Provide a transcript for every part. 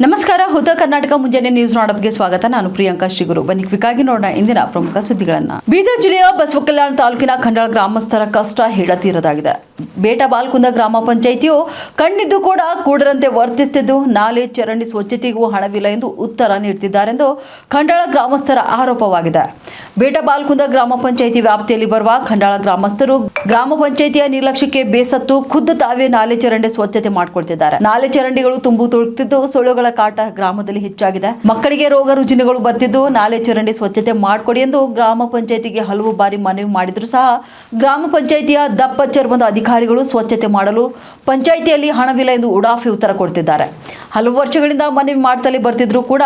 ನಮಸ್ಕಾರ. ಹುತ ಕರ್ನಾಟಕ ಮುಂಜಾನೆ ನ್ಯೂಸ್ ರಾಂಡಪ್ಗೆ ಸ್ವಾಗತ. ನಾನು ಪ್ರಿಯಾಂಕಾ ಶ್ರೀಗುರು. ಬನ್ನಿ ಕ್ವಿಕ್ಕಾಗಿ ನೋಡೋಣ ಇಂದಿನ ಪ್ರಮುಖ ಸುದ್ದಿಗಳನ್ನ. ಬೀದರ್ ಜಿಲ್ಲೆಯ ಬಸವಕಲ್ಯಾಣ ತಾಲೂಕಿನ ಖಂಡಾಳ ಗ್ರಾಮಸ್ಥರ ಕಷ್ಟ ಹೇಳತೀರದಾಗಿದೆ. ಬೇಟಬಾಲ್ಕುಂದ ಗ್ರಾಮ ಪಂಚಾಯಿತಿಯು ಕಣ್ಣಿದ್ದು ಕೂಡ ಕೂಡರಂತೆ ವರ್ತಿಸುತ್ತಿದ್ದು ನಾಲೆ ಚರಂಡಿ ಸ್ವಚ್ಛತೆಗೂ ಹಣವಿಲ್ಲ ಎಂದು ಉತ್ತರ ನೀಡುತ್ತಿದ್ದಾರೆಂದು ಖಂಡಾಳ ಗ್ರಾಮಸ್ಥರ ಆರೋಪವಾಗಿದೆ. ಬೇಟಬಾಲ್ಕುಂದ ಗ್ರಾಮ ಪಂಚಾಯಿತಿ ವ್ಯಾಪ್ತಿಯಲ್ಲಿ ಬರುವ ಖಂಡಾಳ ಗ್ರಾಮಸ್ಥರು ಗ್ರಾಮ ಪಂಚಾಯಿತಿಯ ನಿರ್ಲಕ್ಷ್ಯಕ್ಕೆ ಬೇಸತ್ತು ಖುದ್ದು ತಾವೇ ನಾಲೆ ಚರಂಡಿ ಸ್ವಚ್ಛತೆ ಮಾಡಿಕೊಳ್ತಿದ್ದಾರೆ. ನಾಲೆ ಚರಂಡಿಗಳು ತುಂಬು ತುಳುಕ್ತಿದ್ದು ಸೊಳ್ಳೆಗಳ ಕಾಟ ಗ್ರಾಮದಲ್ಲಿ ಹೆಚ್ಚಾಗಿದೆ. ಮಕ್ಕಳಿಗೆ ರೋಗ ರುಜಿನಗಳು ಬರ್ತಿದ್ದು ನಾಲೆ ಚರಂಡಿ ಸ್ವಚ್ಛತೆ ಮಾಡಿಕೊಡಿ ಎಂದು ಗ್ರಾಮ ಪಂಚಾಯಿತಿಗೆ ಹಲವು ಬಾರಿ ಮನವಿ ಮಾಡಿದ್ರು ಸಹ ಗ್ರಾಮ ಪಂಚಾಯಿತಿಯ ದಪ್ಪ ಚರ್ಮದ ಅಧಿಕಾರಿಗಳು ಸ್ವಚ್ಛತೆ ಮಾಡಲು ಪಂಚಾಯಿತಿಯಲ್ಲಿ ಹಣವಿಲ್ಲ ಎಂದು ಉಡಾಫಿ ಉತ್ತರ ಕೊಡ್ತಿದ್ದಾರೆ. ಹಲವು ವರ್ಷಗಳಿಂದ ಮನವಿ ಮಾಡ್ತಲೇ ಬರ್ತಿದ್ರು ಕೂಡ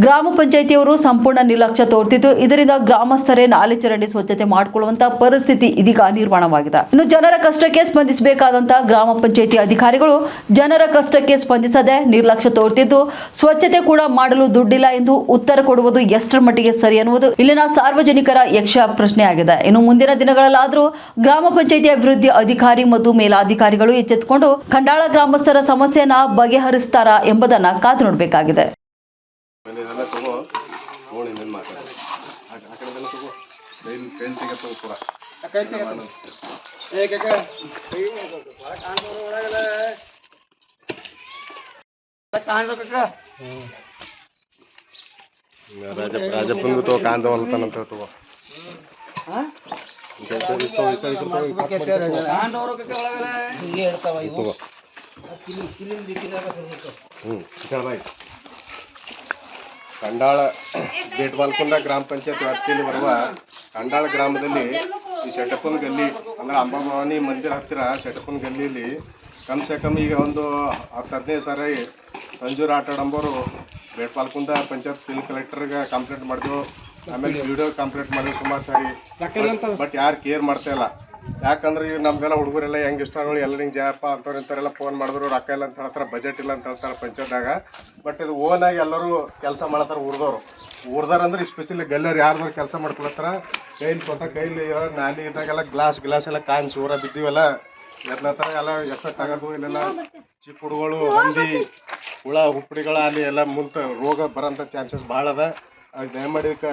ಗ್ರಾಮ ಪಂಚಾಯಿತಿಯವರು ಸಂಪೂರ್ಣ ನಿರ್ಲಕ್ಷ್ಯ ತೋರ್ತಿದ್ದು ಇದರಿಂದ ಗ್ರಾಮಸ್ಥರೇ ನಾಲೆ ಚರಂಡಿ ಸ್ವಚ್ಛತೆ ಮಾಡಿಕೊಳ್ಳುವಂತ ಪರಿಸ್ಥಿತಿ ಇದೀಗ ನಿರ್ಮಾಣವಾಗಿದೆ. ಇನ್ನು ಜನರ ಕಷ್ಟಕ್ಕೆ ಸ್ಪಂದಿಸಬೇಕಾದಂತಹ ಗ್ರಾಮ ಪಂಚಾಯಿತಿ ಅಧಿಕಾರಿಗಳು ಜನರ ಕಷ್ಟಕ್ಕೆ ಸ್ಪಂದಿಸದೆ ನಿರ್ಲಕ್ಷ್ಯ ತೋರ್ತಿದ್ದು ಸ್ವಚ್ಛತೆ ಕೂಡ ಮಾಡಲು ದುಡ್ಡಿಲ್ಲ ಎಂದು ಉತ್ತರ ಕೊಡುವುದು ಎಷ್ಟರ ಮಟ್ಟಿಗೆ ಸರಿ ಅನ್ನುವುದು ಇಲ್ಲಿನ ಸಾರ್ವಜನಿಕರ ಯಕ್ಷ ಪ್ರಶ್ನೆಯಾಗಿದೆ. ಇನ್ನು ಮುಂದಿನ ದಿನಗಳಲ್ಲಾದರೂ ಗ್ರಾಮ ಪಂಚಾಯಿತಿ ಅಭಿವೃದ್ಧಿ ಅಧಿಕಾರಿ ಮತ್ತು ಮೇಲಾಧಿಕಾರಿಗಳು ಎಚ್ಚೆತ್ತುಕೊಂಡು ಖಂಡಾಳ ಗ್ರಾಮಸ್ಥರ ಸಮಸ್ಯೆಯನ್ನ ಬಗೆಹರಿಸುತ್ತಾರಾ ಎಂಬುದನ್ನ ಕಾದು ನೋಡಬೇಕಾಗಿದೆ. राजपुर तो कांदा वाला नंतर तो ಕಂಡಾಳ ಬೇಟಬಾಲ್ಕುಂದ ಗ್ರಾಮ ಪಂಚಾಯತ್ ವ್ಯಾಪ್ತಿಯಲ್ಲಿ ಬರುವ ಕಂಡಾಳ ಗ್ರಾಮದಲ್ಲಿ ಈ ಶೆಟ್ಟಪ್ಪನ ಗಲ್ಲಿ ಅಂದ್ರೆ ಅಂಬಾಭವಾನಿ ಮಂದಿರ ಹತ್ತಿರ ಶೆಟ್ಟಪ್ಪನ ಗಲ್ಲಿಯಲ್ಲಿ ಕಮ್ಸೆ ಕಮ್ ಈಗ ಒಂದು 10-15 ಸಾರಿ ಸಂಜೂರ್ ಆಟಾಡಂಬೋರು ಬೇಟಬಾಲ್ಕುಂದ ಪಂಚಾಯತ್ ಫಿಲ್ ಕಲೆಕ್ಟರ್ಗೆ ಕಂಪ್ಲೇಂಟ್ ಮಾಡಿದ್ವು. ಆಮೇಲೆ ವಿಡಿಯೋ ಕಂಪ್ಲೇಂಟ್ ಮಾಡಿದ್ವಿ ಸುಮಾರು ಸಾರಿ. ಬಟ್ ಯಾರು ಕೇರ್ ಮಾಡ್ತಾ ಇಲ್ಲ. ಯಾಕಂದ್ರೆ ಈಗ ನಮ್ದೆಲ್ಲ ಹುಡುಗರೆಲ್ಲ ಹೆಂಗೆ ಇಷ್ಟಗಳು ಎಲ್ಲ ಹಿಂಗೆ ಜಯಪ್ಪ ಅಂಥವ್ರು ಇಂಥವ್ರೆಲ್ಲ ಫೋನ್ ಮಾಡಿದ್ರು ರೊಕ್ಕ ಇಲ್ಲ ಅಂತ ಹೇಳ್ತಾರೆ, ಬಜೆಟ್ ಇಲ್ಲ ಅಂತ ಹೇಳ್ತಾರೆ ಪಂಚಾಯತ್ದಾಗ. ಬಟ್ ಇದು ಓನಾಗಿ ಎಲ್ಲರೂ ಕೆಲಸ ಮಾಡತ್ತಾರ. ಊರ್ದಾರಂದ್ರೆ ಸ್ಪೆಷಲಿ ಗಲ್ಲರ್ ಯಾರ್ದಾರು ಕೆಲಸ ಮಾಡ್ಕೊಳತ್ತಾರ. ಕೈಲಿ ನಾಲಿ ಇದ್ದಾಗೆಲ್ಲ ಗ್ಲಾಸ್ ಎಲ್ಲ ಕಾಯಿ ಚೂರ ಬಿದ್ದೀವಲ್ಲ ಎತ್ಲತ್ತಾರ. ಎಲ್ಲ ಎಫೆಕ್ಟ್ ಆಗೋದು. ಇಲ್ಲೆಲ್ಲ ಚಿಕ್ಕ ಹುಡುಗಳು ಹಂದಿ ಹುಳ ಹುಪ್ಪಡಿಗಳ ಅಲ್ಲಿ ಎಲ್ಲ ಮುಂದೆ ರೋಗ ಬರೋಂಥ ಚಾನ್ಸಸ್ ಭಾಳ ಅದ. ಅದು ದಯಮಾಡಿ ಇದಕ್ಕೆ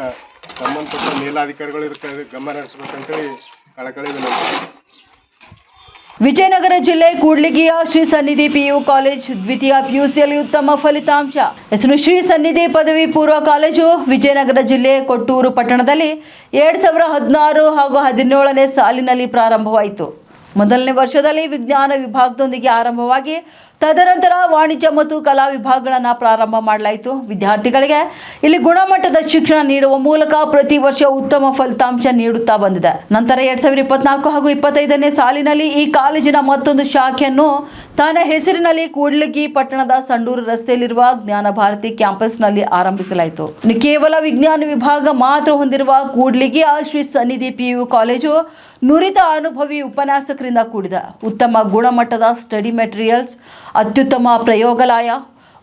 ಸಂಬಂಧಪಟ್ಟ ಮೇಲಾಧಿಕಾರಿಗಳು ಇದಕ್ಕೆ ಗಮನ ಹರಿಸ್ಬೇಕಂತೇಳಿ ಕಳಕಳಿ ವಿನಂತಿ. ವಿಜಯನಗರ ಜಿಲ್ಲೆ ಕೂಡ್ಲಿಗಿಯ ಶ್ರೀ ಸನ್ನಿಧಿ PU ಕಾಲೇಜ್ ದ್ವಿತೀಯ PUCಯಲ್ಲಿ ಉತ್ತಮ ಫಲಿತಾಂಶ. ಹೆಸರು ಶ್ರೀ ಸನ್ನಿಧಿ ಪದವಿ ಪೂರ್ವ ಕಾಲೇಜು ವಿಜಯನಗರ ಜಿಲ್ಲೆ ಕೊಟ್ಟೂರು ಪಟ್ಟಣದಲ್ಲಿ 2016 ಹಾಗೂ 17ನೇ ಸಾಲಿನಲ್ಲಿ ಪ್ರಾರಂಭವಾಯಿತು. ಮೊದಲನೇ ವರ್ಷದಲ್ಲಿ ವಿಜ್ಞಾನ ವಿಭಾಗದೊಂದಿಗೆ ಆರಂಭವಾಗಿ ತದನಂತರ ವಾಣಿಜ್ಯ ಮತ್ತು ಕಲಾ ವಿಭಾಗಗಳನ್ನು ಪ್ರಾರಂಭ ಮಾಡಲಾಯಿತು. ವಿದ್ಯಾರ್ಥಿಗಳಿಗೆ ಇಲ್ಲಿ ಗುಣಮಟ್ಟದ ಶಿಕ್ಷಣ ನೀಡುವ ಮೂಲಕ ಪ್ರತಿ ವರ್ಷ ಉತ್ತಮ ಫಲಿತಾಂಶ ನೀಡುತ್ತಾ ಬಂದಿದೆ. ನಂತರ 2024 ಹಾಗೂ 25ನೇ ಸಾಲಿನಲ್ಲಿ ಈ ಕಾಲೇಜಿನ ಮತ್ತೊಂದು ಶಾಖೆಯನ್ನು ತನ್ನ ಹೆಸರಿನಲ್ಲಿ ಕೂಡ್ಲಿಗಿ ಪಟ್ಟಣದ ಸಂಡೂರು ರಸ್ತೆಯಲ್ಲಿರುವ ಜ್ಞಾನ ಭಾರತಿ ಕ್ಯಾಂಪಸ್ನಲ್ಲಿ ಆರಂಭಿಸಲಾಯಿತು. ಕೇವಲ ವಿಜ್ಞಾನ ವಿಭಾಗ ಮಾತ್ರ ಹೊಂದಿರುವ ಕೂಡ್ಲಿಗಿಯ ಶ್ರೀ ಸನ್ನಿಧಿ PU ಕಾಲೇಜು ನುರಿತ ಅನುಭವಿ ಉಪನ್ಯಾಸಕರಿಂದ ಕೂಡಿದ ಉತ್ತಮ ಗುಣಮಟ್ಟದ ಸ್ಟಡಿ ಮೆಟೀರಿಯಲ್ಸ್, ಅತ್ಯುತ್ತಮ ಪ್ರಯೋಗಾಲಯ,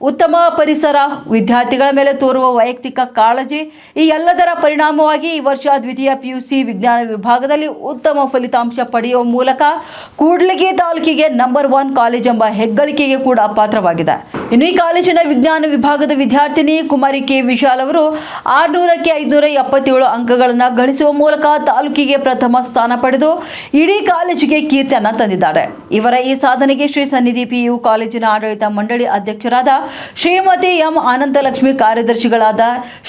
ಉತ್ತಮ ಪರಿಸರ, ವಿದ್ಯಾರ್ಥಿಗಳ ಮೇಲೆ ತೋರುವ ವೈಯಕ್ತಿಕ ಕಾಳಜಿ ಈ ಎಲ್ಲದರ ಪರಿಣಾಮವಾಗಿ ಈ ವರ್ಷ ದ್ವಿತೀಯ PUC ವಿಜ್ಞಾನ ವಿಭಾಗದಲ್ಲಿ ಉತ್ತಮ ಫಲಿತಾಂಶ ಪಡೆಯುವ ಮೂಲಕ ಕೂಡ್ಲಿಗಿ ತಾಲೂಕಿಗೆ ನಂಬರ್ 1 ಕಾಲೇಜ್ ಎಂಬ ಹೆಗ್ಗಳಿಕೆಗೆ ಕೂಡ ಪಾತ್ರವಾಗಿದೆ. ಇನ್ನು ಈ ಕಾಲೇಜಿನ ವಿಜ್ಞಾನ ವಿಭಾಗದ ವಿದ್ಯಾರ್ಥಿನಿ ಕುಮಾರಿ K. ವಿಶಾಲ್ ಅವರು 600ಕ್ಕೆ 577 ಅಂಕಗಳನ್ನು ಗಳಿಸುವ ಮೂಲಕ ತಾಲೂಕಿಗೆ ಪ್ರಥಮ ಸ್ಥಾನ ಪಡೆದು ಇಡೀ ಕಾಲೇಜಿಗೆ ಕೀರ್ತಿಯನ್ನು ತಂದಿದ್ದಾರೆ. ಇವರ ಈ ಸಾಧನೆಗೆ ಶ್ರೀ ಸನ್ನಿಧಿ PU ಕಾಲೇಜಿನ ಆಡಳಿತ ಮಂಡಳಿ ಅಧ್ಯಕ್ಷರಾದ ಶ್ರೀಮತಿ M. ಅನಂತಲಕ್ಷ್ಮಿ, ಕಾರ್ಯದರ್ಶಿಗಳಾದ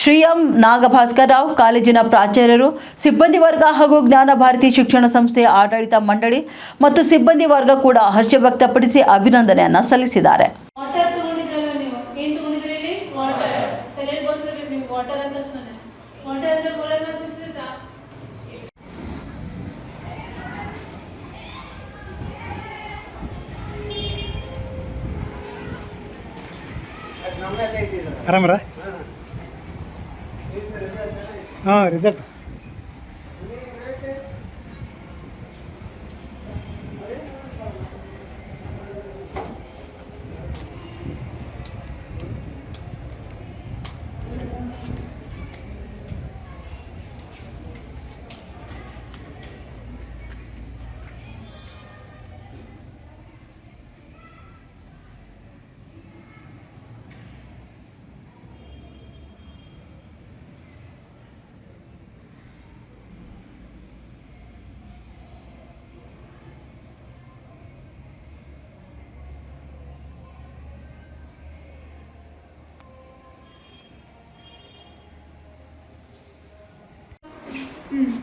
ಶ್ರೀ M. ನಾಗಭಾಸ್ಕರ್ ರಾವ್, ಕಾಲೇಜಿನ ಪ್ರಾಚಾರ್ಯರು, ಸಿಬ್ಬಂದಿ ವರ್ಗ ಹಾಗೂ ಜ್ಞಾನ ಭಾರತಿ ಶಿಕ್ಷಣ ಸಂಸ್ಥೆಯ ಆಡಳಿತ ಮಂಡಳಿ ಮತ್ತು ಸಿಬ್ಬಂದಿ ವರ್ಗ ಕೂಡ ಹರ್ಷ ವ್ಯಕ್ತಪಡಿಸಿ ಅಭಿನಂದನೆಯನ್ನ ಸಲ್ಲಿಸಿದ್ದಾರೆ. ಆರಾಮ್ರ? ಹಾಂ, result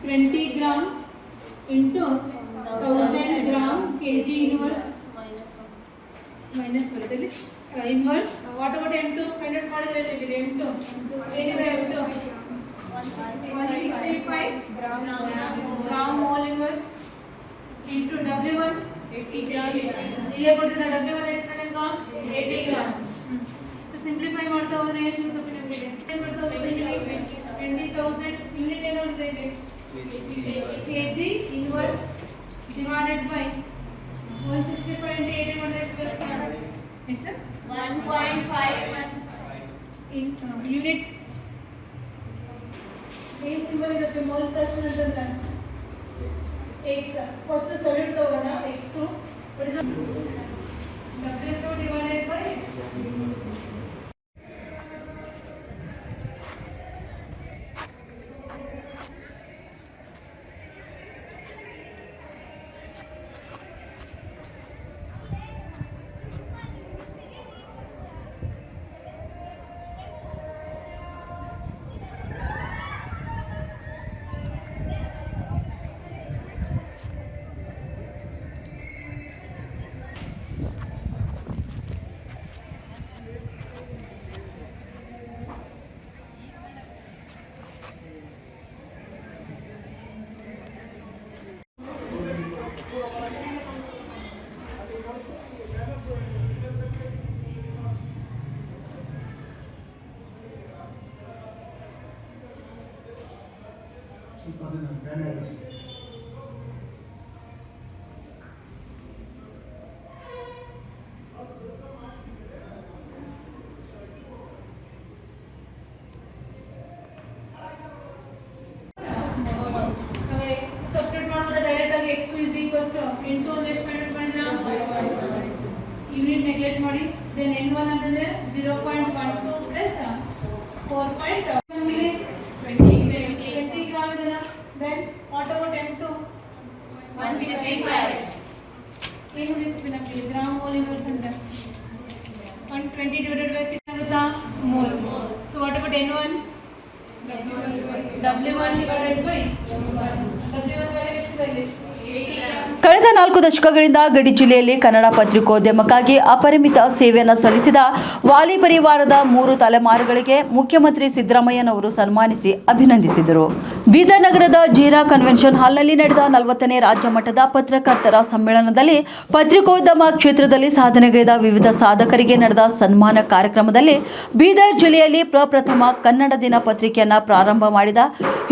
20 gram into 1000 gram kg inverse minus ಬರುತ್ತದೆ inverse. What about M2? Find out ಮಾಡಿದ್ರೆ M2 ಏನಿದೆ M2 165 gram mole inverse into W1 80 gram. ಇಲ್ಲೇ ಕೊಟ್ಟಿದ್ರೆ W1 ಎಷ್ಟು ನನಗೆ 80 gram. ಸೊ ಸಿಂಪ್ಲಿಫೈ ಮಾಡ್ತಾ ಹೋದ್ರೆ ಏನು ಸಿಗುತ್ತೆ ನಿಮಗೆ? ಏನು ಮಾಡ್ತಾ ಹೋದ್ರೆ 20,000 ಯೂನಿಟ್ ಏನು ಉಳಿದಿದೆ ಇಲ್ಲಿ kg inverse divided by 165 into 80 ಮಾಡಿದ್ರೆ ಎಷ್ಟು? 1.51 in unit. ಏನು ಸಿಂಬಲ್ ಇರುತ್ತೆ ಮೋಲ್ ಫ್ರಾಕ್ಷನ್ ಅಂತಂದ್ರೆ x. ಫಸ್ಟ್ ಸಾಲಿಡ್ ತಗೋಣ x2 what is W2 divided by substitute ಮಾಡೋದು ಡೈರೆಕ್ಟ್ ಆಗಿ x2 is equals to into left find ಮಾಡಿದ್ರೆ ಯೂನಿಟ್ ನೆಗ್ಲೆಕ್ಟ್ ಮಾಡಿ ದೆನ್ n1 ಅಂತಂದ್ರೆ 0.12 ಪ್ಲಸ್ 4.20 ಗ್ರಾಮ್ ಇದೆಲ್ಲ. ದೆನ್ ವಾಟ್ ಅಬೌಟ್ m2 165 ಏನು ಉಳಿಯುತ್ತೆ ನಮಗೆ ಗ್ರಾಮ್ ಮೋಲ್ ಇನ್ವರ್ಸ್ ಅಂತ 120 divided by 6 ಆಗುತ್ತಾ mole. So what about n1 W1 divided by W1 value ಎಷ್ಟಿದೆ ಇಲ್ಲಿ 80 ಗ್ರಾಮ್. ಕಳೆದ 4 ದಶಕಗಳಿಂದ ಗಡಿ ಜಿಲ್ಲೆಯಲ್ಲಿ ಕನ್ನಡ ಪತ್ರಿಕೋದ್ಯಮಕ್ಕಾಗಿ ಅಪರಿಮಿತ ಸೇವೆಯನ್ನು ಸಲ್ಲಿಸಿದ ವಾಲಿ ಪರಿವಾರದ 3 ತಲೆಮಾರುಗಳಿಗೆ ಮುಖ್ಯಮಂತ್ರಿ ಸಿದ್ದರಾಮಯ್ಯನವರು ಸನ್ಮಾನಿಸಿ ಅಭಿನಂದಿಸಿದರು. ಬೀದರ್ ನಗರದ ಜೀರಾ ಕನ್ವೆನ್ಷನ್ ಹಾಲ್ನಲ್ಲಿ ನಡೆದ 40ನೇ ರಾಜ್ಯ ಮಟ್ಟದ ಪತ್ರಕರ್ತರ ಸಮ್ಮೇಳನದಲ್ಲಿ ಪತ್ರಿಕೋದ್ಯಮ ಕ್ಷೇತ್ರದಲ್ಲಿ ಸಾಧನೆಗೈದ ವಿವಿಧ ಸಾಧಕರಿಗೆ ನಡೆದ ಸನ್ಮಾನ ಕಾರ್ಯಕ್ರಮದಲ್ಲಿ ಬೀದರ್ ಜಿಲ್ಲೆಯಲ್ಲಿ ಪ್ರಪ್ರಥಮ ಕನ್ನಡ ದಿನ ಪತ್ರಿಕೆಯನ್ನು ಪ್ರಾರಂಭ ಮಾಡಿದ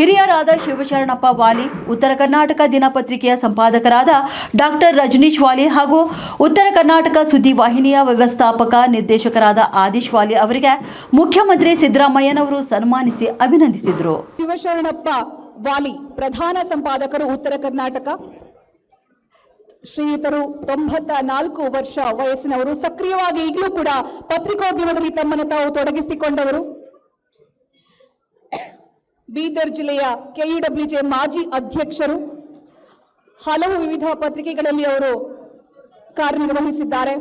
ಹಿರಿಯರಾದ ಶಿವಶರಣಪ್ಪ ವಾಲಿ, ಉತ್ತರ ಕರ್ನಾಟಕ ದಿನಪತ್ರಿಕೆಯ ಸಂಪಾದಕರಾದ ಡಾಕ್ಟರ್ ರಜನೀಶ್ ವಾಲಿ ಹಾಗೂ ಉತ್ತರ ಕರ್ನಾಟಕ ಸುದ್ದಿ ವಾಹಿನಿಯ ವ್ಯವಸ್ಥಾಪಕ ನಿರ್ದೇಶಕರಾದ ಆದಿಶ್ ವಾಲಿ ಅವರಿಗೆ ಮುಖ್ಯಮಂತ್ರಿ ಸಿದ್ದರಾಮಯ್ಯನವರು ಸನ್ಮಾನಿಸಿ ಅಭಿನಂದಿಸಿದರು. ಶಿವಶರಣಪ್ಪ ವಾಲಿ ಪ್ರಧಾನ ಸಂಪಾದಕರು, ಉತ್ತರ ಕರ್ನಾಟಕ. ಶ್ರೀಯುತರು 94 ವರ್ಷ ವಯಸ್ಸಿನವರು, ಸಕ್ರಿಯವಾಗಿ ಈಗಲೂ ಕೂಡ ಪತ್ರಿಕೋದ್ಯಮದಲ್ಲಿ ತಮ್ಮನ್ನು ತಾವು ತೊಡಗಿಸಿಕೊಂಡವರು. ಬೀದರ್ ಜಿಲ್ಲೆಯ ಕೆಯುಡಬ್ಲ್ಯೂಜೆ ಮಾಜಿ ಅಧ್ಯಕ್ಷರು. ಹಲವು ವಿವಿಧ ಪತ್ರಿಕೆಗಳಲ್ಲಿ ಅವರು ಕಾರ್ಯನಿರ್ವಹಿಸಿದ್ದಾರೆ.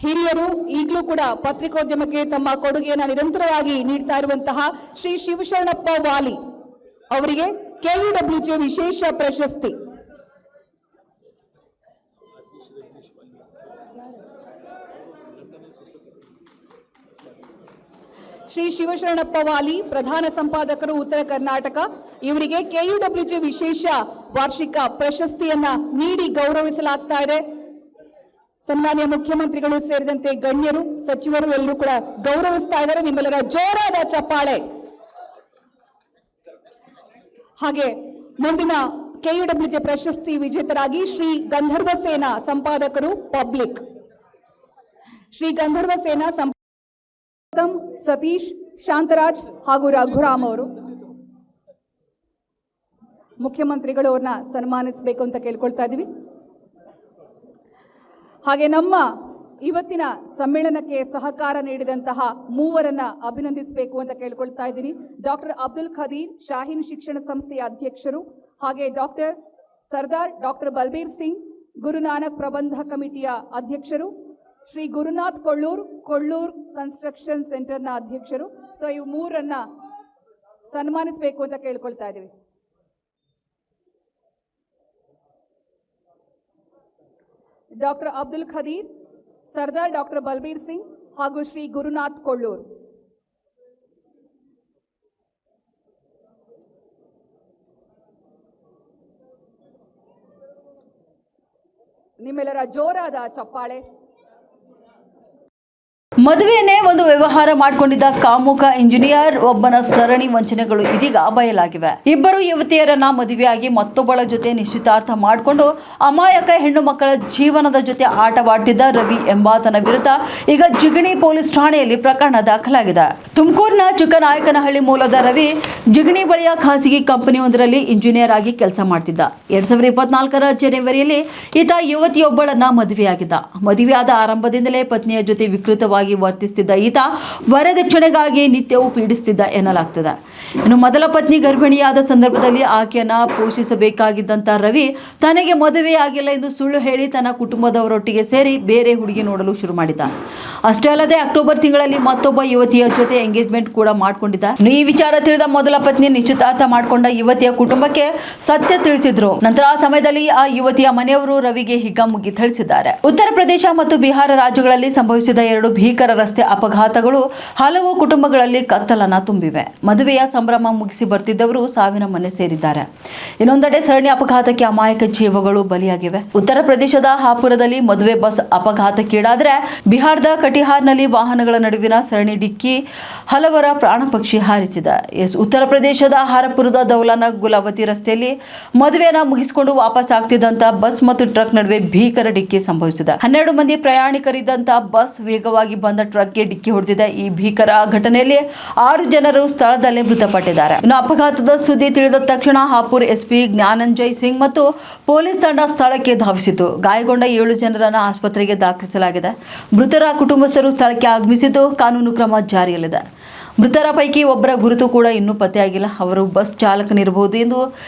ಹಿರಿಯರು, ಈಗಲೂ ಕೂಡ ಪತ್ರಿಕೋದ್ಯಮಕ್ಕೆ ತಮ್ಮ ಕೊಡುಗೆಯನ್ನು ನಿರಂತರವಾಗಿ ನೀಡ್ತಾ ಇರುವಂತಹ ಶ್ರೀ ಶಿವಶರಣಪ್ಪ ವಾಲಿ ಅವರಿಗೆ ಕೆಯುಡಬ್ಲ್ಯೂಜೆ ವಿಶೇಷ ಪ್ರಶಸ್ತಿ. ಶ್ರೀ ಶಿವಶರಣಪ್ಪ ವಾಲಿ ಪ್ರಧಾನ ಸಂಪಾದಕರು, ಉತ್ತರ ಕರ್ನಾಟಕ, ಇವರಿಗೆ ಕೆಯುಡಬ್ಲ್ಯೂಜೆ ವಿಶೇಷ ವಾರ್ಷಿಕ ಪ್ರಶಸ್ತಿಯನ್ನ ನೀಡಿ ಗೌರವಿಸಲಾಗ್ತಾ ಇದೆ. ಸನ್ಮಾನ್ಯ ಮುಖ್ಯಮಂತ್ರಿಗಳು ಸೇರಿದಂತೆ ಗಣ್ಯರು, ಸಚಿವರು ಎಲ್ಲರೂ ಕೂಡ ಗೌರವಿಸ್ತಾ ಇದ್ದಾರೆ. ನಿಮ್ಮೆಲ್ಲರ ಜೋರಾದ ಚಪ್ಪಾಳೆ. ಹಾಗೆ ಮುಂದಿನ ಕೆಯುಡಬ್ಲ್ಯೂಜೆ ಪ್ರಶಸ್ತಿ ವಿಜೇತರಾಗಿ ಶ್ರೀ ಗಂಧರ್ವ ಸೇನಾ ಸಂಪಾದಕರು, ಪಬ್ಲಿಕ್. ಶ್ರೀ ಗಂಧರ್ವ ಸೇನಾ ಸತೀಶ್, ಶಾಂತರಾಜ್ ಹಾಗೂ ರಘುರಾಮ್ ಅವರು ಮುಖ್ಯಮಂತ್ರಿಗಳು ಅವ್ರನ್ನ ಸನ್ಮಾನಿಸಬೇಕು ಅಂತ ಕೇಳ್ಕೊಳ್ತಾ ಇದ್ದೀವಿ. ಹಾಗೆ ನಮ್ಮ ಇವತ್ತಿನ ಸಮ್ಮೇಳನಕ್ಕೆ ಸಹಕಾರ ನೀಡಿದಂತಹ ಮೂವರನ್ನ ಅಭಿನಂದಿಸಬೇಕು ಅಂತ ಕೇಳ್ಕೊಳ್ತಾ ಇದ್ದೀನಿ. ಡಾಕ್ಟರ್ ಅಬ್ದುಲ್ ಖದೀರ್, ಶಾಹೀನ್ ಶಿಕ್ಷಣ ಸಂಸ್ಥೆಯ ಅಧ್ಯಕ್ಷರು, ಹಾಗೆ ಡಾಕ್ಟರ್ ಸರ್ದಾರ್ ಡಾಕ್ಟರ್ ಬಲ್ಬೀರ್ ಸಿಂಗ್, ಗುರುನಾನಕ್ ಪ್ರಬಂಧ ಕಮಿಟಿಯ ಅಧ್ಯಕ್ಷರು, ಶ್ರೀ ಗುರುನಾಥ್ ಕೊಳ್ಳೂರ್ ಕನ್ಸ್ಟ್ರಕ್ಷನ್ ಸೆಂಟರ್ನ ಅಧ್ಯಕ್ಷರು. ಸೊ ಇವು ಮೂರನ್ನ ಸನ್ಮಾನಿಸಬೇಕು ಅಂತ ಕೇಳ್ಕೊಳ್ತಾ ಇದ್ದೀವಿ. ಡಾಕ್ಟರ್ ಅಬ್ದುಲ್ ಖದೀರ್, ಸರ್ದಾರ್ ಡಾಕ್ಟರ್ ಬಲ್ಬೀರ್ ಸಿಂಗ್ ಹಾಗೂ ಶ್ರೀ ಗುರುನಾಥ್ ಕೊಳ್ಳೂರ್. ನಿಮ್ಮೆಲ್ಲರ ಜೋರಾದ ಚಪ್ಪಾಳೆ. ಮದುವೆಯನ್ನೇ ಒಂದು ವ್ಯವಹಾರ ಮಾಡಿಕೊಂಡಿದ್ದ ಕಾಮುಕ ಇಂಜಿನಿಯರ್ ಒಬ್ಬನ ಸರಣಿ ವಂಚನೆಗಳು ಇದೀಗ ಬಯಲಾಗಿವೆ. ಇಬ್ಬರು ಯುವತಿಯರನ್ನ ಮದುವೆಯಾಗಿ ಮತ್ತೊಬ್ಬಳ ಜೊತೆ ನಿಶ್ಚಿತಾರ್ಥ ಮಾಡಿಕೊಂಡು ಅಮಾಯಕ ಹೆಣ್ಣು ಮಕ್ಕಳ ಜೀವನದ ಜೊತೆ ಆಟವಾಡ್ತಿದ್ದ ರವಿ ಎಂಬಾತನ ವಿರುದ್ಧ ಈಗ ಜಿಗಣಿ ಪೊಲೀಸ್ ಠಾಣೆಯಲ್ಲಿ ಪ್ರಕರಣ ದಾಖಲಾಗಿದೆ. ತುಮಕೂರಿನ ಚಿಕ್ಕನಾಯಕನಹಳ್ಳಿ ಮೂಲದ ರವಿ ಜಿಗಣಿ ಬಳಿಯ ಖಾಸಗಿ ಕಂಪನಿಯೊಂದರಲ್ಲಿ ಇಂಜಿನಿಯರ್ ಆಗಿ ಕೆಲಸ ಮಾಡ್ತಿದ್ದ. 2024 ಜನವರಿಯಲ್ಲಿ ಈತ ಯುವತಿಯೊಬ್ಬಳನ್ನ ಮದುವೆಯಾಗಿದ್ದ. ಮದುವೆಯಾದ ಆರಂಭದಿಂದಲೇ ಪತ್ನಿಯ ಜೊತೆ ವಿಕೃತವಾಗಿ ವರ್ತಿಸುತ್ತಿದ್ದ ಈತ ವರದಕ್ಷಿಣೆಗಾಗಿ ನಿತ್ಯವೂ ಪೀಡಿಸುತ್ತಿದ್ದ ಎನ್ನಲಾಗ್ತದೆ. ಇನ್ನು ಮೊದಲ ಪತ್ನಿ ಗರ್ಭಿಣಿಯಾದ ಸಂದರ್ಭದಲ್ಲಿ ಆಕೆಯನ್ನ ಪೋಷಿಸಬೇಕಾಗಿದ್ದಂತ ರವಿ ತನಗೆ ಮದುವೆಯಾಗಿಲ್ಲ ಎಂದು ಸುಳ್ಳು ಹೇಳಿ ತನ್ನ ಕುಟುಂಬದವರೊಟ್ಟಿಗೆ ಸೇರಿ ಬೇರೆ ಹುಡುಗಿ ನೋಡಲು ಶುರು ಮಾಡಿದ್ದ. ಅಷ್ಟೇ ಅಲ್ಲದೆ ಅಕ್ಟೋಬರ್ ತಿಂಗಳಲ್ಲಿ ಮತ್ತೊಬ್ಬ ಯುವತಿಯ ಜೊತೆ ಎಂಗೇಜ್ಮೆಂಟ್ ಕೂಡ ಮಾಡಿಕೊಂಡಿದ್ದ. ಈ ವಿಚಾರ ತಿಳಿದ ಮೊದಲ ಪತ್ನಿ ನಿಶ್ಚಿತಾರ್ಥ ಮಾಡಿಕೊಂಡ ಯುವತಿಯ ಕುಟುಂಬಕ್ಕೆ ಸತ್ಯ ತಿಳಿಸಿದ್ರು. ನಂತರ ಆ ಸಮಯದಲ್ಲಿ ಆ ಯುವತಿಯ ಮನೆಯವರು ರವಿಗೆ ಹಿಗ್ಗಾಮುಗ್ಗಿ ಥಳಿಸಿದ್ದಾರೆ. ಉತ್ತರ ಪ್ರದೇಶ ಮತ್ತು ಬಿಹಾರ ರಾಜ್ಯಗಳಲ್ಲಿ ಸಂಭವಿಸಿದ 2 ಭೀಕರ ರಸ್ತೆ ಅಪಘಾತಗಳು ಹಲವು ಕುಟುಂಬಗಳಲ್ಲಿ ಕತ್ತಲನ್ನ ತುಂಬಿವೆ. ಮದುವೆಯ ಸಂಭ್ರಮ ಮುಗಿಸಿ ಬರ್ತಿದ್ದವರು ಸಾವಿನ ಮನೆ ಸೇರಿದ್ದಾರೆ. ಇನ್ನೊಂದೆಡೆ ಸರಣಿ ಅಪಘಾತಕ್ಕೆ ಅಮಾಯಕ ಜೀವಗಳು ಬಲಿಯಾಗಿವೆ. ಉತ್ತರ ಪ್ರದೇಶದ ಹಾಪುರದಲ್ಲಿ ಮದುವೆ ಬಸ್ ಅಪಘಾತಕ್ಕೀಡಾದರೆ ಬಿಹಾರದ ಕಟಿಹಾರ್ನಲ್ಲಿ ವಾಹನಗಳ ನಡುವಿನ ಸರಣಿ ಡಿಕ್ಕಿ ಹಲವರ ಪ್ರಾಣ ಪಕ್ಷಿ ಹಾರಿಸಿದೆ. ಉತ್ತರ ಪ್ರದೇಶದ ಹಾರಪುರದ ದೌಲಾನ ಗುಲಾಬತಿ ರಸ್ತೆಯಲ್ಲಿ ಮದುವೆಯನ್ನ ಮುಗಿಸಿಕೊಂಡು ವಾಪಸ್ ಆಗ್ತಿದ್ದಂತ ಬಸ್ ಮತ್ತು ಟ್ರಕ್ ನಡುವೆ ಭೀಕರ ಡಿಕ್ಕಿ ಸಂಭವಿಸಿದೆ. 12 ಮಂದಿ ಪ್ರಯಾಣಿಕರಿದ್ದಂತ ಬಸ್ ವೇಗವಾಗಿ ಬಂದ ಟ್ರಕ್ಗೆ ಡಿಕ್ಕಿ ಹೊಡೆದಿದೆ. ಈ ಭೀಕರ ಘಟನೆಯಲ್ಲಿ 6 ಜನರು ಸ್ಥಳದಲ್ಲೇ ಮೃತಪಟ್ಟಿದ್ದಾರೆ. ಇನ್ನು ಅಪಘಾತದ ಸುದ್ದಿ ತಿಳಿದ ತಕ್ಷಣ ಹಾಪುರ್ ಎಸ್ಪಿ ಜ್ಞಾನಂಜಯ್ ಸಿಂಗ್ ಮತ್ತು ಪೊಲೀಸ್ ತಂಡ ಸ್ಥಳಕ್ಕೆ ಧಾವಿಸಿತು. ಗಾಯಗೊಂಡ 7 ಜನರನ್ನು ಆಸ್ಪತ್ರೆಗೆ ದಾಖಲಿಸಲಾಗಿದೆ. ಮೃತರ ಕುಟುಂಬಸ್ಥರು ಸ್ಥಳಕ್ಕೆ ಆಗಮಿಸಿದ್ದು ಕಾನೂನು ಕ್ರಮ ಜಾರಿಯಲ್ಲಿದೆ. ಮೃತರ ಪೈಕಿ ಒಬ್ಬರ ಗುರುತು ಕೂಡ ಇನ್ನೂ ಪತ್ತೆಯಾಗಿಲ್ಲ. ಅವರು ಬಸ್ ಚಾಲಕನಿರಬಹುದು ಎಂದು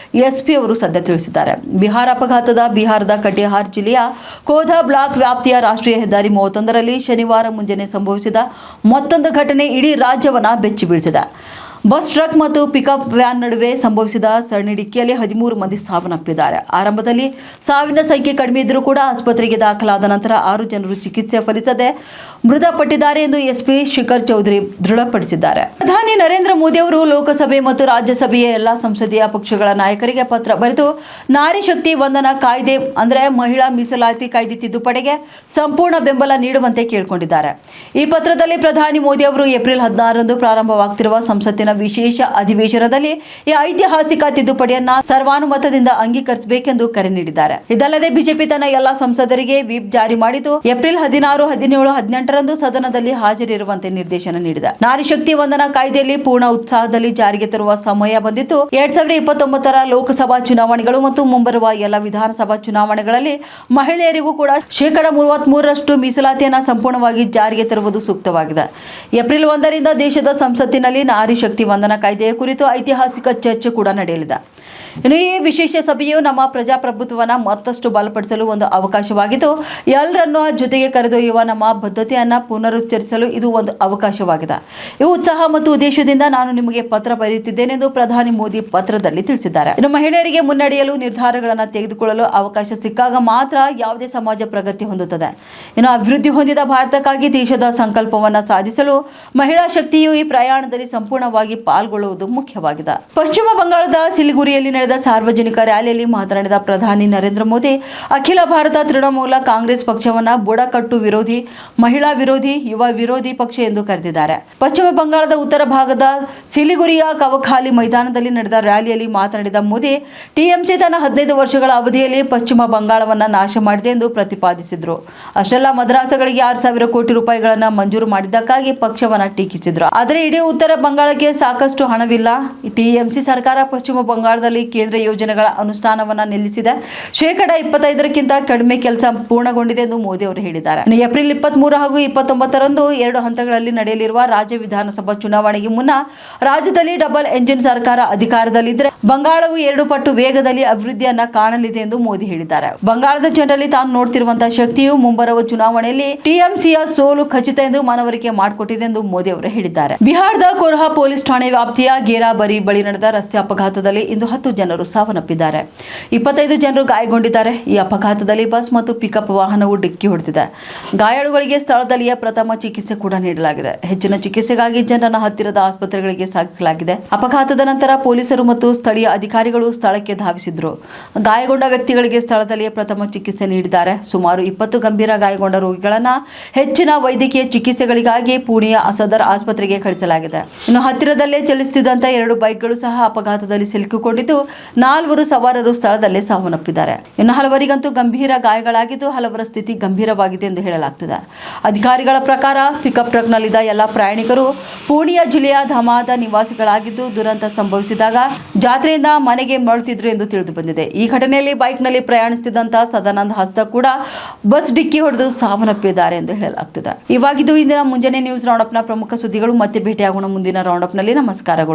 ಎಸ್ಪಿ ಅವರು ಸದ್ಯ ತಿಳಿಸಿದ್ದಾರೆ. ಬಿಹಾರ ಅಪಘಾತದ ಬಿಹಾರದ ಕಟಿಹಾರ್ ಜಿಲ್ಲೆಯ ಕೋಧಾ ಬ್ಲಾಕ್ ವ್ಯಾಪ್ತಿಯ ರಾಷ್ಟ್ರೀಯ ಹೆದ್ದಾರಿ 31ರಲ್ಲಿ ಶನಿವಾರ ಮುಂಜಾನೆ ಸಂಭವಿಸಿದ ಮತ್ತೊಂದು ಘಟನೆ ಇಡೀ ರಾಜ್ಯವನ್ನ ಬೆಚ್ಚಿ ಬೀಳಿಸಿದೆ. ಬಸ್ ಟ್ರಕ್ ಮತ್ತು ಪಿಕಪ್ ವ್ಯಾನ್ ನಡುವೆ ಸಂಭವಿಸಿದ ಸರಣಿ ಡಿಕ್ಕಿಯಲ್ಲಿ 13 ಮಂದಿ ಸಾವನ್ನಪ್ಪಿದ್ದಾರೆ. ಆರಂಭದಲ್ಲಿ ಸಾವಿನ ಸಂಖ್ಯೆ ಕಡಿಮೆ ಇದ್ದರೂ ಕೂಡ ಆಸ್ಪತ್ರೆಗೆ ದಾಖಲಾದ ನಂತರ 6 ಜನರು ಚಿಕಿತ್ಸೆ ಫಲಿಸದೆ ಮೃತಪಟ್ಟಿದ್ದಾರೆ ಎಂದು ಎಸ್ಪಿ ಶಿಖರ್ ಚೌಧರಿ ದೃಢಪಡಿಸಿದ್ದಾರೆ. ಪ್ರಧಾನಿ ನರೇಂದ್ರ ಮೋದಿ ಅವರು ಲೋಕಸಭೆ ಮತ್ತು ರಾಜ್ಯಸಭೆಯ ಎಲ್ಲಾ ಸಂಸದೀಯ ಪಕ್ಷಗಳ ನಾಯಕರಿಗೆ ಪತ್ರ ಬರೆದು ನಾರಿ ಶಕ್ತಿ ವಂದನಾ ಕಾಯ್ದೆ ಅಂದರೆ ಮಹಿಳಾ ಮೀಸಲಾತಿ ಕಾಯ್ದೆ ತಿದ್ದುಪಡಿಗೆ ಸಂಪೂರ್ಣ ಬೆಂಬಲ ನೀಡುವಂತೆ ಕೇಳಿಕೊಂಡಿದ್ದಾರೆ. ಈ ಪತ್ರದಲ್ಲಿ ಪ್ರಧಾನಿ ಮೋದಿ ಅವರು ಏಪ್ರಿಲ್ 16ರಂದು ಪ್ರಾರಂಭವಾಗುತ್ತಿರುವ ಸಂಸತ್ತಿನ ವಿಶೇಷ ಅಧಿವೇಶನದಲ್ಲಿ ಈ ಐತಿಹಾಸಿಕ ತಿದ್ದುಪಡಿಯನ್ನ ಸರ್ವಾನುಮತದಿಂದ ಅಂಗೀಕರಿಸಬೇಕೆಂದು ಕರೆ ನೀಡಿದ್ದಾರೆ. ಇದಲ್ಲದೆ ಬಿಜೆಪಿ ತನ್ನ ಎಲ್ಲಾ ಸಂಸದರಿಗೆ ವಿಪ್ ಜಾರಿ ಮಾಡಿದ್ದು ಏಪ್ರಿಲ್ 16, 17, 18ರಂದು ಸದನದಲ್ಲಿ ಹಾಜರಿರುವಂತೆ ನಿರ್ದೇಶನ ನೀಡಿದೆ. ನಾರಿ ಶಕ್ತಿ ವಂದನಾ ಕಾಯ್ದೆಯಲ್ಲಿ ಪೂರ್ಣ ಉತ್ಸಾಹದಲ್ಲಿ ಜಾರಿಗೆ ತರುವ ಸಮಯ ಬಂದಿತ್ತು. 2029ರ ಲೋಕಸಭಾ ಚುನಾವಣೆಗಳು ಮತ್ತು ಮುಂಬರುವ ಎಲ್ಲ ವಿಧಾನಸಭಾ ಚುನಾವಣೆಗಳಲ್ಲಿ ಮಹಿಳೆಯರಿಗೂ ಕೂಡ 33% ಮೀಸಲಾತಿಯನ್ನು ಸಂಪೂರ್ಣವಾಗಿ ಜಾರಿಗೆ ತರುವುದು ಸೂಕ್ತವಾಗಿದೆ. ಏಪ್ರಿಲ್ 1ರಿಂದ ದೇಶದ ಸಂಸತ್ತಿನಲ್ಲಿ ನಾರಿ ಶಕ್ತಿ ವಂದನಾ ಕಾಯ್ದೆಯ ಕುರಿತು ಐತಿಹಾಸಿಕ ಚರ್ಚೆ ಕೂಡ ನಡೆಯಲಿದೆ. ಇನ್ನು ಈ ವಿಶೇಷ ಸಭೆಯು ನಮ್ಮ ಪ್ರಜಾಪ್ರಭುತ್ವವನ್ನು ಮತ್ತಷ್ಟು ಬಲಪಡಿಸಲು ಒಂದು ಅವಕಾಶವಾಗಿದ್ದು, ಎಲ್ಲರನ್ನೂ ಜೊತೆಗೆ ಕರೆದೊಯ್ಯುವ ನಮ್ಮ ಬದ್ಧತೆಯನ್ನು ಪುನರುಚ್ಚರಿಸಲು ಇದು ಒಂದು ಅವಕಾಶವಾಗಿದೆ. ಈ ಉತ್ಸಾಹ ಮತ್ತು ಉದ್ದೇಶದಿಂದ ನಾನು ನಿಮಗೆ ಪತ್ರ ಬರೆಯುತ್ತಿದ್ದೇನೆಂದು ಪ್ರಧಾನಿ ಮೋದಿ ಪತ್ರದಲ್ಲಿ ತಿಳಿಸಿದ್ದಾರೆ. ಇನ್ನು ಮಹಿಳೆಯರಿಗೆ ಮುನ್ನಡೆಯಲು ನಿರ್ಧಾರಗಳನ್ನು ತೆಗೆದುಕೊಳ್ಳಲು ಅವಕಾಶ ಸಿಕ್ಕಾಗ ಮಾತ್ರ ಯಾವುದೇ ಸಮಾಜ ಪ್ರಗತಿ ಹೊಂದುತ್ತದೆ. ಇನ್ನು ಅಭಿವೃದ್ಧಿ ಹೊಂದಿದ ಭಾರತಕ್ಕಾಗಿ ದೇಶದ ಸಂಕಲ್ಪವನ್ನು ಸಾಧಿಸಲು ಮಹಿಳಾ ಶಕ್ತಿಯು ಈ ಪ್ರಯಾಣದಲ್ಲಿ ಸಂಪೂರ್ಣವಾಗಿ ಪಾಲ್ಗೊಳ್ಳುವುದು ಮುಖ್ಯವಾಗಿದೆ. ಪಶ್ಚಿಮ ಬಂಗಾಳದ ಸಿಲಿಗುರಿಯಲ್ಲಿ ನಡೆದ ಸಾರ್ವಜನಿಕ ರ್ಯಾಲಿಯಲ್ಲಿ ಮಾತನಾಡಿದ ಪ್ರಧಾನಿ ನರೇಂದ್ರ ಮೋದಿ, ಅಖಿಲ ಭಾರತ ತೃಣಮೂಲ ಕಾಂಗ್ರೆಸ್ ಪಕ್ಷವನ್ನು ಬುಡಕಟ್ಟು ವಿರೋಧಿ, ಮಹಿಳಾ ವಿರೋಧಿ, ಯುವ ವಿರೋಧಿ ಪಕ್ಷ ಎಂದು ಕರೆದಿದ್ದಾರೆ. ಪಶ್ಚಿಮ ಬಂಗಾಳದ ಉತ್ತರ ಭಾಗದ ಸಿಲಿಗುರಿಯ ಕವಖಾಲಿ ಮೈದಾನದಲ್ಲಿ ನಡೆದ ರ್ಯಾಲಿಯಲ್ಲಿ ಮಾತನಾಡಿದ ಮೋದಿ, ಟಿಎಂಸಿ ತನ್ನ 15 ವರ್ಷಗಳ ಅವಧಿಯಲ್ಲಿ ಪಶ್ಚಿಮ ಬಂಗಾಳವನ್ನು ನಾಶ ಮಾಡಿದೆ ಎಂದು ಪ್ರತಿಪಾದಿಸಿದರು. ಅಷ್ಟೆಲ್ಲ ಮದ್ರಾಸಗಳಿಗೆ 6,000 ಕೋಟಿ ರೂಪಾಯಿಗಳನ್ನು ಮಂಜೂರು ಮಾಡಿದ್ದಕ್ಕಾಗಿ ಪಕ್ಷವನ್ನು ಟೀಕಿಸಿದರು. ಆದರೆ ಇಡೀ ಉತ್ತರ ಬಂಗಾಳಕ್ಕೆ ಸಾಕಷ್ಟು ಹಣವಿಲ್ಲ. ಟಿಎಂಸಿ ಸರ್ಕಾರ ಪಶ್ಚಿಮ ಬಂಗಾಳದ ಸ್ಥಳದಲ್ಲಿ ಕೇಂದ್ರ ಯೋಜನೆಗಳ ಅನುಷ್ಠಾನವನ್ನು ನಿಲ್ಲಿಸಿದೆ. 25%ಕ್ಕಿಂತ ಕಡಿಮೆ ಕೆಲಸ ಪೂರ್ಣಗೊಂಡಿದೆ ಎಂದು ಮೋದಿ ಅವರು ಹೇಳಿದ್ದಾರೆ. ಏಪ್ರಿಲ್ 23 ಹಾಗೂ 29ರಂದು 2 ಹಂತಗಳಲ್ಲಿ ನಡೆಯಲಿರುವ ರಾಜ್ಯ ವಿಧಾನಸಭಾ ಚುನಾವಣೆಗೆ ಮುನ್ನ ರಾಜ್ಯದಲ್ಲಿ ಡಬಲ್ ಎಂಜಿನ್ ಸರ್ಕಾರ ಅಧಿಕಾರದಲ್ಲಿದ್ದರೆ ಬಂಗಾಳವು 2 ಪಟ್ಟು ವೇಗದಲ್ಲಿ ಅಭಿವೃದ್ಧಿಯನ್ನ ಕಾಣಲಿದೆ ಎಂದು ಮೋದಿ ಹೇಳಿದ್ದಾರೆ. ಬಂಗಾಳದ ಜನರಲ್ಲಿ ತಾನು ನೋಡ್ತಿರುವಂತಹ ಶಕ್ತಿಯು ಮುಂಬರುವ ಚುನಾವಣೆಯಲ್ಲಿ ಟಿಎಂಸಿಯ ಸೋಲು ಖಚಿತ ಎಂದು ಮನವರಿಕೆ ಮಾಡಿಕೊಟ್ಟಿದೆ ಎಂದು ಮೋದಿ ಅವರು ಹೇಳಿದ್ದಾರೆ. ಬಿಹಾರದ ಕೋರ್ಹಾ ಪೊಲೀಸ್ ಠಾಣೆ ವ್ಯಾಪ್ತಿಯ ಗೇರಾಬರಿ ಬಳಿ ನಡೆದ ರಸ್ತೆ ಅಪಘಾತದಲ್ಲಿ ಇಂದು 10 ಜನರು ಸಾವನ್ನಪ್ಪಿದ್ದಾರೆ. 25 ಜನರು ಗಾಯಗೊಂಡಿದ್ದಾರೆ. ಈ ಅಪಘಾತದಲ್ಲಿ ಬಸ್ ಮತ್ತು ಪಿಕಪ್ ವಾಹನವು ಡಿಕ್ಕಿ ಹೊಡೆದಿದೆ. ಗಾಯಾಳುಗಳಿಗೆ ಸ್ಥಳದಲ್ಲಿಯೇ ಪ್ರಥಮ ಚಿಕಿತ್ಸೆ ಕೂಡ ನೀಡಲಾಗಿದೆ. ಹೆಚ್ಚಿನ ಚಿಕಿತ್ಸೆಗಾಗಿ ಜನರನ್ನು ಹತ್ತಿರದ ಆಸ್ಪತ್ರೆಗಳಿಗೆ ಸಾಗಿಸಲಾಗಿದೆ. ಅಪಘಾತದ ನಂತರ ಪೊಲೀಸರು ಮತ್ತು ಸ್ಥಳೀಯ ಅಧಿಕಾರಿಗಳು ಸ್ಥಳಕ್ಕೆ ಧಾವಿಸಿದ್ರು. ಗಾಯಗೊಂಡ ವ್ಯಕ್ತಿಗಳಿಗೆ ಸ್ಥಳದಲ್ಲಿಯೇ ಪ್ರಥಮ ಚಿಕಿತ್ಸೆ ನೀಡಿದ್ದಾರೆ. ಸುಮಾರು 20 ಗಂಭೀರ ಗಾಯಗೊಂಡ ರೋಗಿಗಳನ್ನ ಹೆಚ್ಚಿನ ವೈದ್ಯಕೀಯ ಚಿಕಿತ್ಸೆಗಳಿಗಾಗಿ ಪುಣೆಯ ಸದರ್ ಆಸ್ಪತ್ರೆಗೆ ಕಳಿಸಲಾಗಿದೆ. ಇನ್ನು ಹತ್ತಿರದಲ್ಲೇ ಚಲಿಸುತ್ತಿದ್ದಂತ 2 ಬೈಕ್ಗಳು ಸಹ ಅಪಘಾತದಲ್ಲಿ ಸಿಲುಕಿಕೊಂಡಿದ್ದು 4 ಸವಾರರು ಸ್ಥಳದಲ್ಲೇ ಸಾವನ್ನಪ್ಪಿದ್ದಾರೆ. ಇನ್ನು ಹಲವರಿಗಂತೂ ಗಂಭೀರ ಗಾಯಗಳಾಗಿದ್ದು ಹಲವರ ಸ್ಥಿತಿ ಗಂಭೀರವಾಗಿದೆ ಎಂದು ಹೇಳಲಾಗ್ತಿದೆ. ಅಧಿಕಾರಿಗಳ ಪ್ರಕಾರ ಪಿಕಪ್ ಟ್ರಕ್ನಲ್ಲಿದ್ದ ಎಲ್ಲ ಪ್ರಯಾಣಿಕರು ಪೂರ್ಣಿಯಾ ಜಿಲ್ಲೆಯ ಧಮಾದ ನಿವಾಸಿಗಳಾಗಿದ್ದು ದುರಂತ ಸಂಭವಿಸಿದಾಗ ಜಾತ್ರೆಯಿಂದ ಮನೆಗೆ ಮರಳುತ್ತಿದ್ರು ಎಂದು ತಿಳಿದು ಬಂದಿದೆ. ಈ ಘಟನೆಯಲ್ಲಿ ಬೈಕ್ನಲ್ಲಿ ಪ್ರಯಾಣಿಸುತ್ತಿದ್ದಂತಹ ಸದಾನಂದ ಹಸ್ತ ಕೂಡ ಬಸ್ ಡಿಕ್ಕಿ ಹೊಡೆದು ಸಾವನ್ನಪ್ಪಿದ್ದಾರೆ ಎಂದು ಹೇಳಲಾಗ್ತಿದೆ. ಇವಾಗಿದ್ದು ಇಂದಿನ ಮುಂಜಾನೆ ನ್ಯೂಸ್ ರೌಂಡಪ್ನ ಪ್ರಮುಖ ಸುದ್ದಿಗಳು. ಮತ್ತೆ ಭೇಟಿಯಾಗೋಣ ಮುಂದಿನ ರೌಂಡಪ್ನಲ್ಲಿ. ನಮಸ್ಕಾರಗಳು.